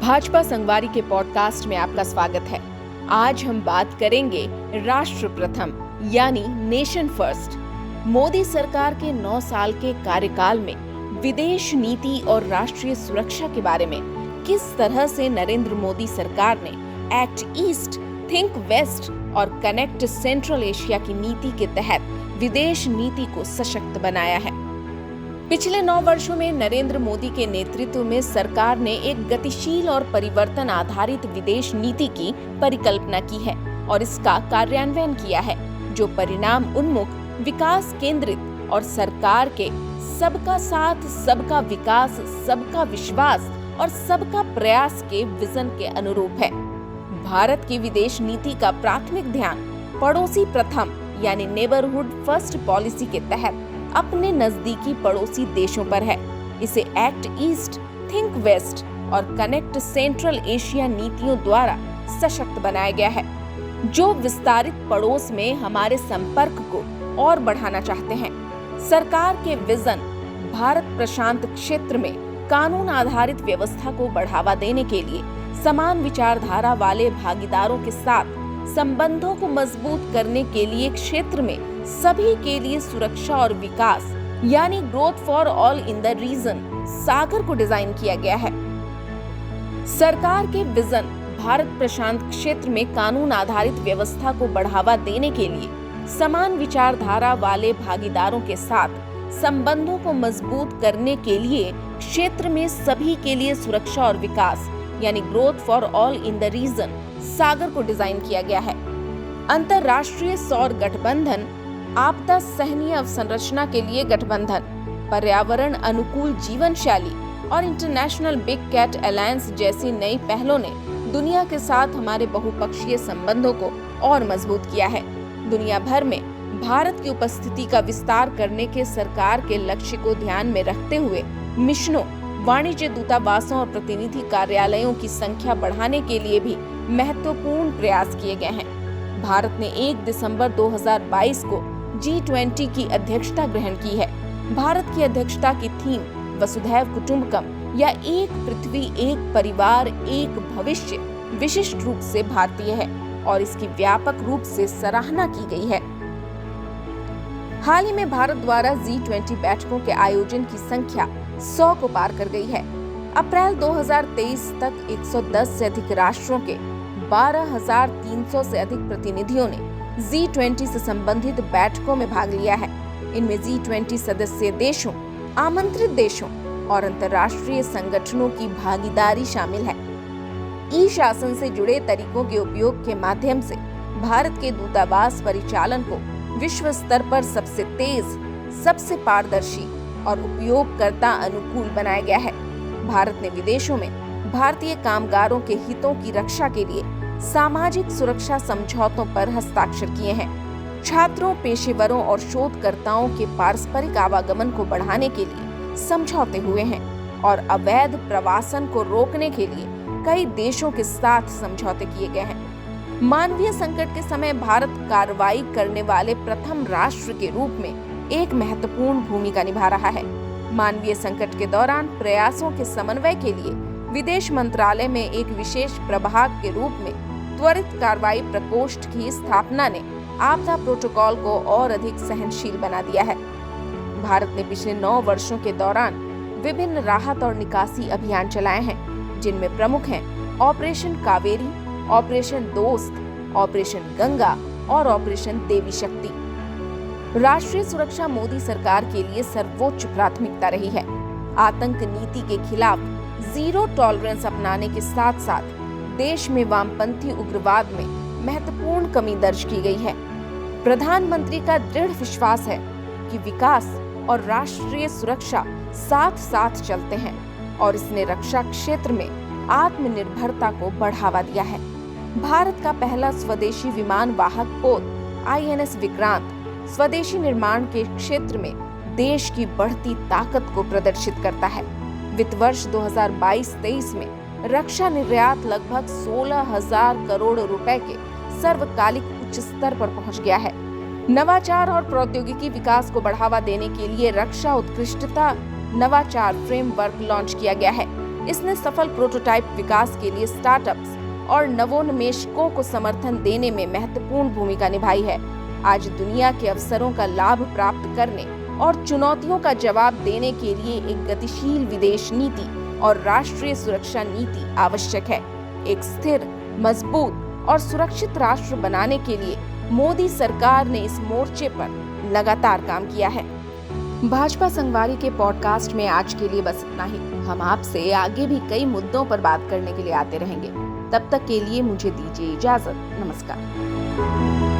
भाजपा संगवारी के पॉडकास्ट में आपका स्वागत है। आज हम बात करेंगे राष्ट्र प्रथम यानी नेशन फर्स्ट। मोदी सरकार के 9 साल के कार्यकाल में विदेश नीति और राष्ट्रीय सुरक्षा के बारे में किस तरह से नरेंद्र मोदी सरकार ने एक्ट ईस्ट, थिंक वेस्ट और कनेक्ट सेंट्रल एशिया की नीति के तहत विदेश नीति को सशक्त बनाया है। पिछले 9 वर्षों में नरेंद्र मोदी के नेतृत्व में सरकार ने एक गतिशील और परिवर्तन आधारित विदेश नीति की परिकल्पना की है और इसका कार्यान्वयन किया है, जो परिणाम उन्मुख, विकास केंद्रित और सरकार के सबका साथ, सबका विकास, सबका विश्वास और सबका प्रयास के विजन के अनुरूप है। भारत की विदेश नीति का प्राथमिक ध्यान पड़ोसी प्रथम यानी नेबरहुड फर्स्ट पॉलिसी के तहत अपने नजदीकी पड़ोसी देशों पर है। इसे एक्ट ईस्ट, थिंक वेस्ट और कनेक्ट सेंट्रल एशिया नीतियों द्वारा सशक्त बनाया गया है, जो विस्तारित पड़ोस में हमारे संपर्क को और बढ़ाना चाहते हैं। सरकार के विजन भारत प्रशांत क्षेत्र में कानून आधारित व्यवस्था को बढ़ावा देने के लिए समान विचारधारा वाले भागीदारों के साथ संबंधों को मजबूत करने के लिए क्षेत्र में सभी के लिए सुरक्षा और विकास यानी growth for all in the region SAGAR को डिजाइन किया गया है। सरकार के विजन भारत प्रशांत क्षेत्र में कानून आधारित व्यवस्था को बढ़ावा देने के लिए समान विचारधारा वाले भागीदारों के साथ संबंधों को मजबूत करने के लिए क्षेत्र में सभी के लिए सुरक्षा और विकास यानी growth for all in the region SAGAR को डिजाइन किया गया है। अंतरराष्ट्रीय सौर गठबंधन, आपदा सहनीय अवसंरचना के लिए गठबंधन, पर्यावरण अनुकूल जीवन शैली और इंटरनेशनल बिग कैट अलायंस जैसी नई पहलों ने दुनिया के साथ हमारे बहुपक्षीय संबंधों को और मजबूत किया है। दुनिया भर में भारत की उपस्थिति का विस्तार करने के सरकार के लक्ष्य को ध्यान में रखते हुए मिशनों, वाणिज्य दूतावासों और प्रतिनिधि कार्यालयों की संख्या बढ़ाने के लिए भी महत्वपूर्ण प्रयास किए गए हैं। भारत ने 1 दिसंबर 2022 को G20 की अध्यक्षता ग्रहण की है। भारत की अध्यक्षता की थीम वसुधैव कुटुंबकम या एक पृथ्वी, एक परिवार, एक भविष्य विशिष्ट रूप से भारतीय है और इसकी व्यापक रूप से सराहना की गई है। हाल ही में भारत द्वारा G20 बैठकों के आयोजन की संख्या 100 को पार कर गई है। अप्रैल 2023 तक 110 से अधिक राष्ट्रों के 12,300 से अधिक प्रतिनिधियों ने G20 से संबंधित बैठकों में भाग लिया है। इनमें G20 सदस्य देशों, आमंत्रित देशों और अंतर्राष्ट्रीय संगठनों की भागीदारी शामिल है। ई शासन से जुड़े तरीकों के उपयोग के माध्यम से भारत के दूतावास परिचालन को विश्व स्तर पर सबसे तेज, सबसे पारदर्शी और उपयोगकर्ता अनुकूल बनाया गया है। भारत ने विदेशों में भारतीय कामगारों के हितों की रक्षा के लिए सामाजिक सुरक्षा समझौतों पर हस्ताक्षर किए हैं। छात्रों, पेशेवरों और शोधकर्ताओं के पारस्परिक आवागमन को बढ़ाने के लिए समझौते हुए हैं और अवैध प्रवासन को रोकने के लिए कई देशों के साथ समझौते किए गए हैं। मानवीय संकट के समय भारत कार्रवाई करने वाले प्रथम राष्ट्र के रूप में एक महत्वपूर्ण भूमिका निभा रहा है। मानवीय संकट के दौरान प्रयासों के समन्वय के लिए विदेश मंत्रालय में एक विशेष प्रभाग के रूप में त्वरित कार्रवाई प्रकोष्ठ की स्थापना ने आपदा प्रोटोकॉल को और अधिक सहनशील बना दिया है। भारत ने पिछले 9 वर्षों के दौरान विभिन्न राहत और निकासी अभियान चलाए हैं, जिनमें प्रमुख हैं ऑपरेशन कावेरी, ऑपरेशन दोस्त, ऑपरेशन गंगा और ऑपरेशन देवी शक्ति। राष्ट्रीय सुरक्षा मोदी सरकार के लिए सर्वोच्च प्राथमिकता रही है। आतंक नीति के खिलाफ जीरो टॉलरेंस अपनाने के साथ साथ देश में वामपंथी उग्रवाद में महत्वपूर्ण कमी दर्ज की गई है। प्रधानमंत्री का दृढ़ विश्वास है कि विकास और राष्ट्रीय सुरक्षा साथ साथ चलते हैं और इसने रक्षा क्षेत्र में आत्मनिर्भरता को बढ़ावा दिया है। भारत का पहला स्वदेशी विमान वाहक पोत INS विक्रांत स्वदेशी निर्माण के क्षेत्र में देश की बढ़ती ताकत को प्रदर्शित करता है। वित्त वर्ष 2022-23 में रक्षा निर्यात लगभग 16,000 करोड़ रुपए के सर्वकालिक उच्च स्तर पर पहुंच गया है। नवाचार और प्रौद्योगिकी विकास को बढ़ावा देने के लिए रक्षा उत्कृष्टता नवाचार फ्रेमवर्क लॉन्च किया गया है। इसने सफल प्रोटोटाइप विकास के लिए स्टार्टअप्स और नवोन्मेषकों को समर्थन देने में महत्वपूर्ण भूमिका निभाई है। आज दुनिया के अवसरों का लाभ प्राप्त करने और चुनौतियों का जवाब देने के लिए एक गतिशील विदेश नीति और राष्ट्रीय सुरक्षा नीति आवश्यक है। एक स्थिर, मजबूत और सुरक्षित राष्ट्र बनाने के लिए मोदी सरकार ने इस मोर्चे पर लगातार काम किया है। भाजपा संगवारी के पॉडकास्ट में आज के लिए बस इतना ही। हम आपसे आगे भी कई मुद्दों पर बात करने के लिए आते रहेंगे। तब तक के लिए मुझे दीजिए इजाजत। नमस्कार।